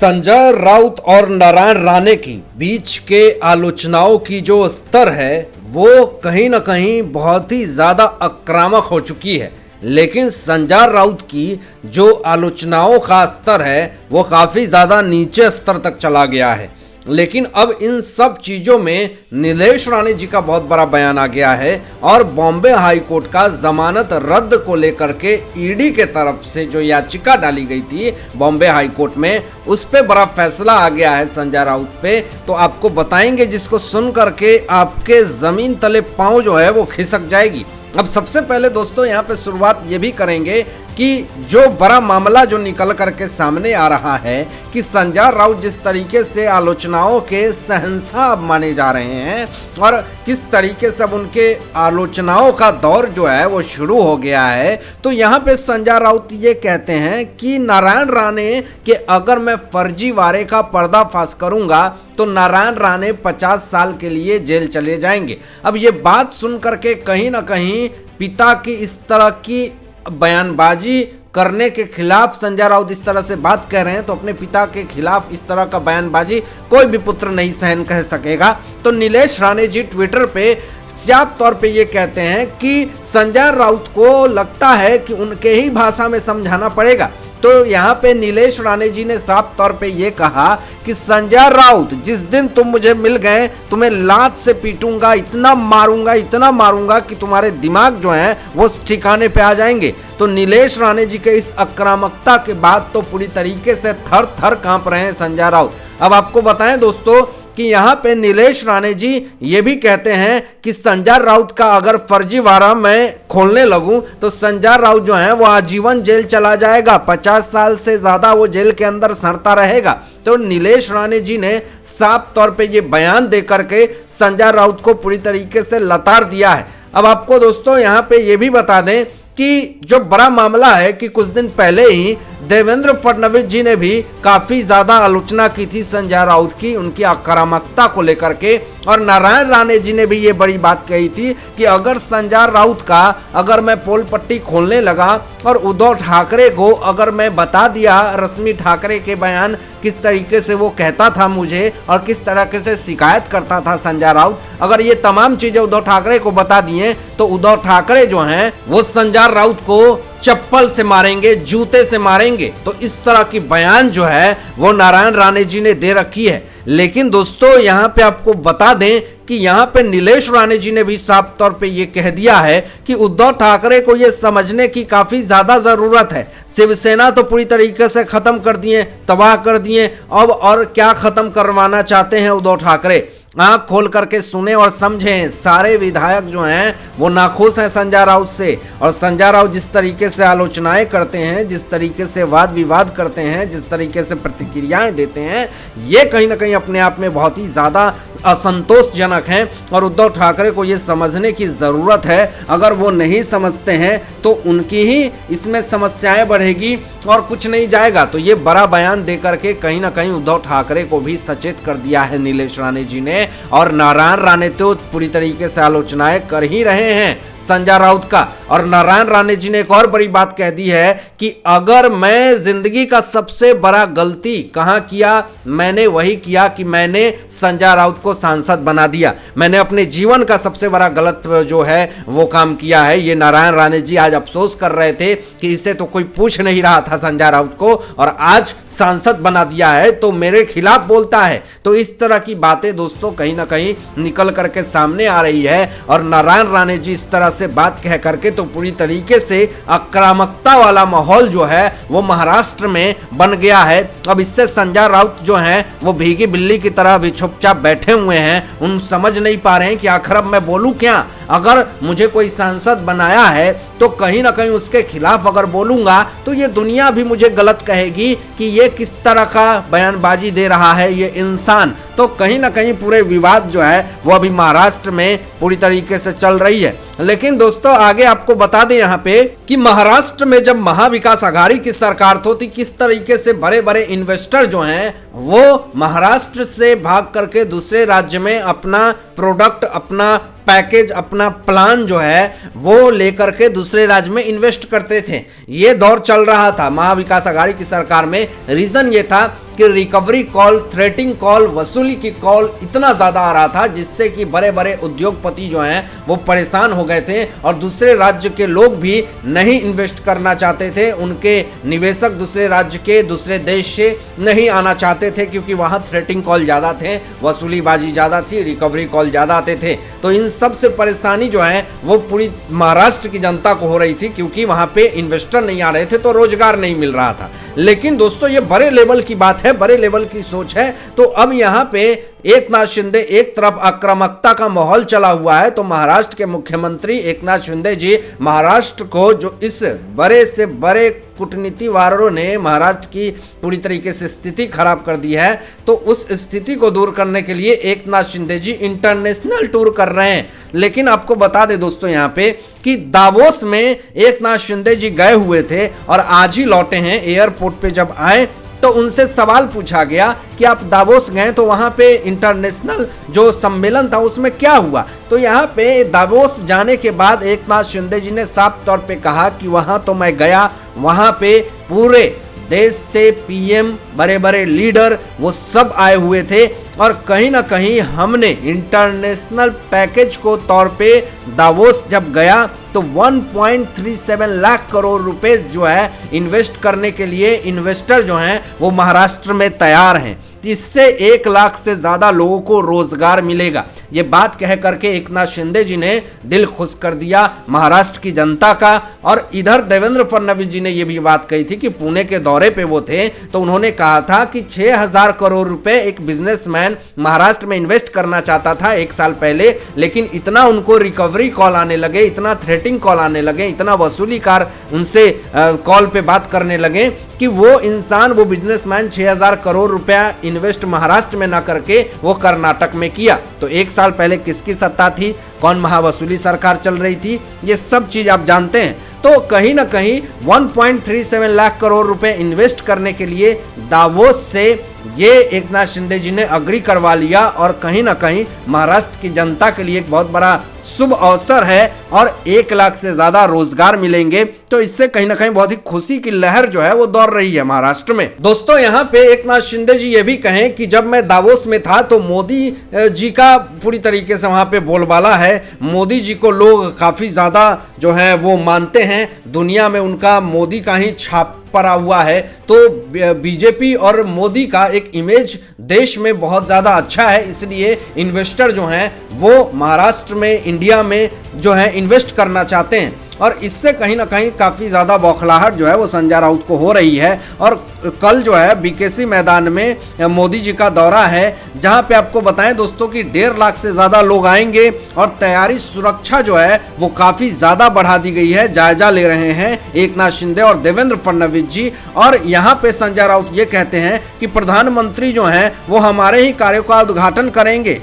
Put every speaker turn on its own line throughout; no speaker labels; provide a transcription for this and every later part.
संजय राउत और नारायण राणे की बीच के आलोचनाओं की जो स्तर है वो कहीं ना कहीं बहुत ही ज़्यादा आक्रामक हो चुकी है। लेकिन संजय राउत की जो आलोचनाओं का स्तर है वो काफ़ी ज़्यादा नीचे स्तर तक चला गया है। लेकिन अब इन सब चीज़ों में नीलेश राणे जी का बहुत बड़ा बयान आ गया है और बॉम्बे हाई कोर्ट का जमानत रद्द को लेकर के ईडी के तरफ से जो याचिका डाली गई थी बॉम्बे हाई कोर्ट में, उस पे बड़ा फैसला आ गया है संजय राउत पे। तो आपको बताएंगे जिसको सुन करके आपके ज़मीन तले पाँव जो है वो खिसक जाएगी। अब सबसे पहले दोस्तों यहाँ पे शुरुआत ये भी करेंगे कि जो बड़ा मामला जो निकल करके सामने आ रहा है कि संजय राउत जिस तरीके से आलोचनाओं के शहंशाह माने जा रहे हैं और किस तरीके से अब उनके आलोचनाओं का दौर जो है वो शुरू हो गया है। तो यहाँ पे संजय राउत ये कहते हैं कि नारायण राणे के अगर मैं फर्जीवाड़े का पर्दाफाश करूंगा तो नारायण राणे 50 साल के लिए जेल चले जाएंगे। अब ये बात सुन करके कहीं ना कहीं पिता की इस तरह की बयानबाजी करने के खिलाफ संजय राउत इस तरह से बात कह रहे हैं तो अपने पिता के खिलाफ इस तरह का बयानबाजी कोई भी पुत्र नहीं सहन कर सकेगा। तो नीलेश राणे जी ट्विटर पे साफ तौर पे ये कहते हैं कि संजय राउत को लगता है कि उनके ही भाषा में समझाना पड़ेगा। तो यहाँ पे नीलेश राणे जी ने साफ तौर पे ये कहा कि संजय राउत जिस दिन तुम मुझे मिल गए तुम्हें लात से पीटूंगा, इतना मारूंगा कि तुम्हारे दिमाग जो हैं वो ठिकाने पे आ जाएंगे। तो नीलेश राणे जी के इस आक्रामकता के बाद तो पूरी तरीके से थर थर कांप रहे हैं संजय राउत। अब आपको बताएं दोस्तों कि यहाँ पे नीलेश राणे जी ये भी कहते हैं कि संजय राउत का अगर फर्जीवाड़ा मैं खोलने लगूं तो संजय राउत जो है वो आजीवन जेल चला जाएगा, 50 साल से ज़्यादा वो जेल के अंदर सड़ता रहेगा। तो नीलेश राणे जी ने साफ तौर पे ये बयान दे करके संजय राउत को पूरी तरीके से लताड़ दिया है। अब आपको दोस्तों यहाँ पे ये भी बता दें कि जो बड़ा मामला है कि कुछ दिन पहले ही देवेंद्र फडणवीस जी ने भी काफ़ी ज़्यादा आलोचना की थी संजय राउत की, उनकी आक्रामकता को लेकर के। और नारायण राणे जी ने भी ये बड़ी बात कही थी कि अगर संजय राउत का अगर मैं पोल पट्टी खोलने लगा और उद्धव ठाकरे को अगर मैं बता दिया रश्मि ठाकरे के बयान किस तरीके से वो कहता था मुझे और किस तरीके से शिकायत करता था संजय राउत, अगर ये तमाम चीज़ें उद्धव ठाकरे को बता दिए तो उद्धव ठाकरे जो हैं वो संजय राउत को चप्पल से मारेंगे, जूते से मारेंगे। तो इस तरह की बयान जो है वो नारायण राणे जी ने दे रखी है। लेकिन दोस्तों यहाँ पे आपको बता दें कि यहाँ पे नीलेश राणे जी ने भी साफ तौर पे ये कह दिया है कि उद्धव ठाकरे को ये समझने की काफ़ी ज़्यादा ज़रूरत है। शिवसेना तो पूरी तरीके से ख़त्म कर दिए, तबाह कर दिए, अब और क्या ख़त्म करवाना चाहते हैं उद्धव ठाकरे। आँख खोल करके सुने और समझें, सारे विधायक जो हैं वो नाखुश हैं संजय राउत से। और संजय राउत जिस तरीके से आलोचनाएं करते हैं, जिस तरीके से वाद विवाद करते हैं, जिस तरीके से प्रतिक्रियाएं देते हैं, ये कहीं ना कहीं अपने आप में बहुत ही ज़्यादा असंतोषजनक हैं। और उद्धव ठाकरे को ये समझने की ज़रूरत है। अगर वो नहीं समझते हैं तो उनकी ही इसमें समस्याएं बढ़ेगी और कुछ नहीं जाएगा। तो ये बड़ा बयान दे करके कहीं ना कहीं उद्धव ठाकरे को भी सचेत कर दिया है नीलेश राणे जी ने। और नारायण राणे तो पूरी तरीके से आलोचनाएं कर ही रहे हैं संजय राउत का। और नारायण राणे जी ने एक और बड़ी बात कह दी है कि अगर मैं जिंदगी का सबसे बड़ा गलती कहाँ किया, मैंने वही किया कि मैंने संजय राउत को सांसद बना दिया। मैंने अपने जीवन का सबसे बड़ा गलत जो है वो काम किया है। ये नारायण राणे जी आज अफसोस कर रहे थे कि इससे तो कोई पूछ नहीं रहा था संजय राउत को और आज सांसद बना दिया है तो मेरे खिलाफ बोलता है। तो इस तरह की बातें दोस्तों कहीं ना कहीं निकल करके सामने आ रही है। और नारायण राणे जी इस तरह से बात कह करके तो पूरी तरीके से आक्रामकता वाला माहौल जो है वो महाराष्ट्र में बन गया है। अब इससे संजय राउत जो हैं वो भीगी बिल्ली की तरह भी चुपचाप बैठे हुए हैं। उन समझ नहीं पा रहे हैं कि आखिर अब मैं बोलूं क्या। अगर मुझे कोई सांसद बनाया है तो कहीं ना कहीं उसके खिलाफ अगर बोलूंगा तो ये दुनिया भी मुझे गलत कहेगी कि ये किस तरह का बयानबाजी दे रहा है ये इंसान। तो कहीं ना कहीं पूरे विवाद जो है वो अभी महाराष्ट्र में पूरी तरीके से चल रही है। लेकिन दोस्तों आगे आपको बता दें यहाँ पे कि महाराष्ट्र में जब महाविकास आघाड़ी की सरकार थी किस तरीके से बड़े बड़े इन्वेस्टर जो हैं वो महाराष्ट्र से भाग करके दूसरे राज्य में अपना प्रोडक्ट, अपना पैकेज, अपना प्लान जो है वो लेकर के दूसरे राज्य में इन्वेस्ट करते थे। ये दौर चल रहा था महाविकास आघाड़ी की सरकार में। रीजन ये था कि रिकवरी कॉल, थ्रेटिंग कॉल, वसूली की कॉल इतना ज़्यादा आ रहा था जिससे कि बड़े बड़े उद्योगपति जो हैं वो परेशान हो गए थे और दूसरे राज्य के लोग भी नहीं इन्वेस्ट करना चाहते थे। उनके निवेशक दूसरे राज्य के, दूसरे देश से नहीं आना चाहते थे क्योंकि वहाँ थ्रेटिंग कॉल ज़्यादा थे, वसूलीबाजी ज़्यादा थी, रिकवरी कॉल ज़्यादा आते थे। तो इन सब से परेशानी जो है वो पूरी महाराष्ट्र की जनता को हो रही थी क्योंकि वहाँ पे इन्वेस्टर नहीं आ रहे थे तो रोजगार नहीं मिल रहा था। लेकिन दोस्तों ये बड़े लेवल की बात है, बड़े लेवल की सोच है। तो अब यहाँ पे एकनाथ शिंदे, एक तरफ आक्रामकता का माहौल चला हुआ है तो महाराष्ट्र के मुख्यमंत्री एकनाथ शिंदे जी महाराष्ट्र को, जो इस बड़े से बड़े कूटनीति वारों ने महाराष्ट्र की पूरी तरीके से स्थिति खराब कर दी है, तो उस स्थिति को दूर करने के लिए एकनाथ शिंदे जी इंटरनेशनल टूर कर रहे हैं। लेकिन आपको बता दें दोस्तों यहाँ पे कि दावोस में एकनाथ शिंदे जी गए हुए थे और आज ही लौटे हैं। एयरपोर्ट पे जब आए तो उनसे सवाल पूछा गया कि आप दावोस गए तो वहाँ पे इंटरनेशनल जो सम्मेलन था उसमें क्या हुआ। तो यहाँ पे दावोस जाने के बाद एकनाथ शिंदे जी ने साफ तौर पे कहा कि वहाँ तो मैं गया, वहाँ पे पूरे देश से पीएम, बड़े बड़े लीडर वो सब आए हुए थे और कहीं ना कहीं हमने इंटरनेशनल पैकेज को तौर पे दावोस जब गया तो 1.37 लाख करोड़ रुपए जो है इन्वेस्ट करने के लिए इन्वेस्टर जो हैं वो महाराष्ट्र में तैयार हैं। इससे 1 लाख से ज़्यादा लोगों को रोजगार मिलेगा। ये बात कह करके एकनाथ शिंदे जी ने दिल खुश कर दिया महाराष्ट्र की जनता का। और इधर देवेंद्र फडणवीस जी ने ये भी बात कही थी कि पुणे के दौरे पे वो थे तो उन्होंने कहा था कि 6000 करोड़ रुपए एक बिजनेसमैन महाराष्ट्र में इन्वेस्ट करना चाहता था 1 साल पहले, लेकिन इतना उनको रिकवरी कॉल आने लगे, इतना थ्रेटिंग कॉल आने लगे, इतना वसूलीकार उनसे कॉल पे बात करने लगे कि वो इंसान, वो बिजनेसमैन 6000 करोड़ रुपया इन्वेस्ट महाराष्ट्र में ना करके वो कर्नाटक में किया। तो 1 साल पहले किसकी सत्ता थी, कौन महावसूली सरकार चल रही थी, ये सब चीज आप जानते हैं। तो कहीं ना कहीं 1.37 लाख करोड़ रुपए इन्वेस्ट करने के लिए दावोस से ये एकनाथ शिंदे जी ने अग्री करवा लिया और कहीं ना कहीं महाराष्ट्र की जनता के लिए एक बहुत बड़ा शुभ अवसर है और 1 लाख से ज्यादा रोजगार मिलेंगे। तो इससे कहीं ना कहीं बहुत ही खुशी की लहर जो है वो दौड़ रही है महाराष्ट्र में। दोस्तों यहाँ पे एकनाथ शिंदे जी ये भी कहें कि जब मैं दावोस में था तो मोदी जी का पूरी तरीके से वहां पे बोलबाला है। मोदी जी को लोग काफी ज्यादा जो है वो मानते हैं, दुनिया में उनका मोदी का ही छाप पड़ा हुआ है। तो बीजेपी और मोदी का एक इमेज देश में बहुत ज़्यादा अच्छा है, इसलिए इन्वेस्टर जो हैं वो महाराष्ट्र में, इंडिया में जो है इन्वेस्ट करना चाहते हैं। और इससे कहीं ना कहीं काफ़ी ज़्यादा बौखलाहट जो है वो संजय राउत को हो रही है। और कल जो है बीकेसी मैदान में मोदी जी का दौरा है जहां पे आपको बताएं दोस्तों कि 1.5 लाख से ज़्यादा लोग आएंगे और तैयारी, सुरक्षा जो है वो काफ़ी ज़्यादा बढ़ा दी गई है। जायजा ले रहे हैं एकनाथ शिंदे और देवेंद्र फडणवीस जी। और यहाँ पे संजय राउत ये कहते हैं कि प्रधानमंत्री जो हैं वो हमारे ही कार्यों का उद्घाटन करेंगे।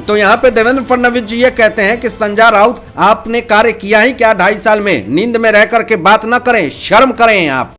तो यहाँ पे देवेंद्र फडणवीस जी ये कहते हैं कि संजय राउत आपने कार्य किया ही क्या 2.5 साल में, नींद में रह करके बात ना करें, शर्म करें आप।